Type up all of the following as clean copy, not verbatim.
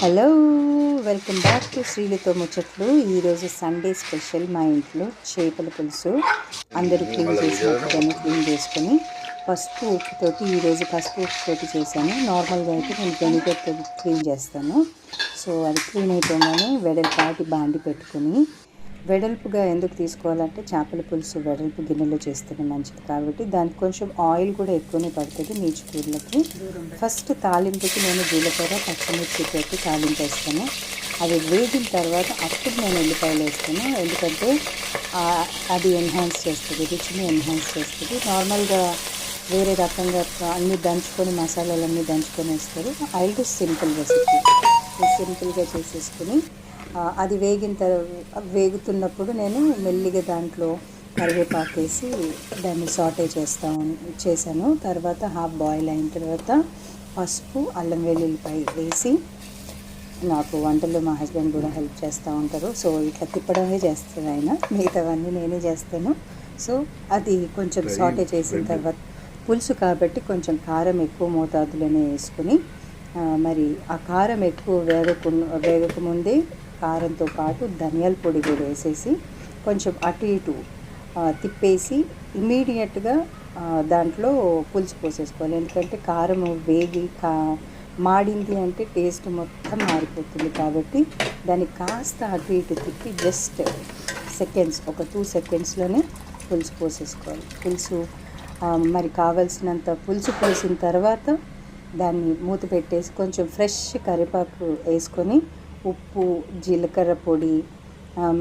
Hello, welcome back to శ్రీలతో ముచ్చట్లు. ఈరోజు Sunday special మా ఇంట్లో చేపల పులుసు. అందరూ క్లీన్ చేసినట్టుగానే క్లీన్ చేసుకొని పసుపు ఉప్పుతోటి ఈరోజు పసుపు ఉప్పుతోటి చేశాను. నార్మల్గా అయితే నేను వెనిగర్తో క్లీన్ చేస్తాను. సో అది క్లీన్ అయిపోగానే వెడల్పాటి బాండి పెట్టుకుని, వెడల్పుగా ఎందుకు తీసుకోవాలంటే చేపల పులుసు వెడల్పు గిన్నెలో చేస్తేనే మంచిది కాబట్టి దానికి కొంచెం ఆయిల్ కూడా ఎక్కువనే పడుతుంది నీచుకూరలకి. ఫస్ట్ తాలింపుకి నేను జీలకర్ర పచ్చిమిర్చి పెట్టి తాలింపు వేస్తాను. అది వేగిన తర్వాత అప్పుడు నేను ఉల్లిపాయలు వేస్తాను. ఎందుకంటే అది ఎన్హాన్స్ చేస్తుంది, రుచిని ఎన్హాన్స్ చేస్తుంది. నార్మల్గా వేరే రకంగా అన్నీ దంచుకొని మసాలాలన్నీ దంచుకొని వేస్తారు. I do simple recipe. సింపుల్గా చేసేసుకుని అది వేగుతున్నప్పుడు నేను మెల్లిగా దాంట్లో కరివేపాకు వేసి దాన్ని సాటే చేశాను. తర్వాత హాఫ్ బాయిల్ అయిన తర్వాత పసుపు అల్లం వెల్లుల్లిపాయ వేసి, నాకు వంటల్లో మా హస్బెండ్ కూడా హెల్ప్ చేస్తూ ఉంటారు. సో ఇట్లా తిప్పడమే చేస్తారు ఆయన, మిగతావన్నీ నేనే చేస్తాను. సో అది కొంచెం సాటే చేసిన తర్వాత పులుసు కాబట్టి కొంచెం కారం ఎక్కువ మోతాదులోనే వేసుకుని, మరి ఆ కారం ఎక్కువ వేగకముందే కారంతో పాటు ధనియాల పొడి కూడా వేసేసి కొంచెం అటు ఇటు తిప్పేసి ఇమీడియట్గా దాంట్లో పులుసు పోసేసుకోవాలి. ఎందుకంటే కారం వేగి మాడింది అంటే టేస్ట్ మొత్తం మారిపోతుంది. కాబట్టి దాన్ని కాస్త అటు ఇటు తిప్పి జస్ట్ సెకండ్స్, ఒక 2 సెకండ్స్లోనే పులుసు పోసేసుకోవాలి. పులుసు మరి కావలసినంత పులుసు పోసిన తర్వాత దాన్ని మూత పెట్టేసి కొంచెం ఫ్రెష్ కరివేపాకు వేసుకొని, ఉప్పు జీలకర్ర పొడి,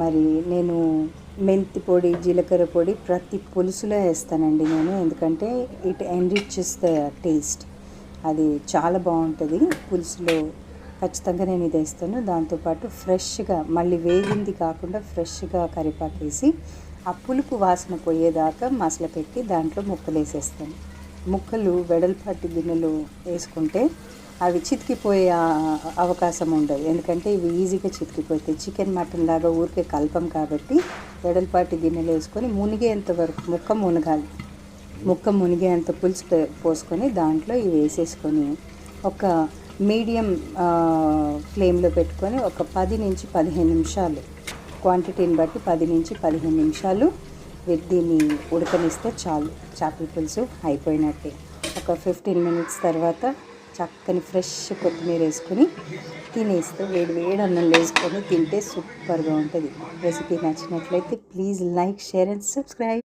మరి నేను మెంతి పొడి జీలకర్ర పొడి ప్రతి పులుసులో వేస్తానండి నేను. ఎందుకంటే ఇట్ ఎన్రిచెస్ ద టేస్ట్. అది చాలా బాగుంటుంది పులుసులో. ఖచ్చితంగా నేను ఇది వేస్తాను. దాంతోపాటు ఫ్రెష్గా మళ్ళీ వేగింది కాకుండా ఫ్రెష్గా కరివేపాకు వేసి ఆ పులుపు వాసన పోయేదాకా మసల పెట్టి దాంట్లో ముక్కలు వేసేస్తాను. ముక్కలు వెడల్పాటి గిన్నెలు వేసుకుంటే అవి చితికిపోయే అవకాశం ఉండదు. ఎందుకంటే ఇవి ఈజీగా చితికిపోతాయి. చికెన్ మటన్ లాగా ఊరికే కలపం కాబట్టి వెడల్పాటి గిన్నెలు వేసుకొని మునిగేంత వరకు ముక్క మునిగేంత పులుసు పోసుకొని దాంట్లో ఇవి వేసేసుకొని ఒక మీడియం ఫ్లేమ్లో పెట్టుకొని ఒక 10 నుంచి 15 నిమిషాలు, క్వాంటిటీని బట్టి 10 నుంచి 15 నిమిషాలు దీన్ని ఉడకనిస్తే చాలు. చేపల పులుసు అయిపోయినట్టే. ఒక 15 మినిట్స్ తర్వాత చక్కని ఫ్రెష్ కొత్తిమీర వేసుకొని తినేస్తే, వేడి అన్నం వేసుకొని తింటే సూపర్గా ఉంటుంది. రెసిపీ నచ్చినట్లయితే please like, share and subscribe.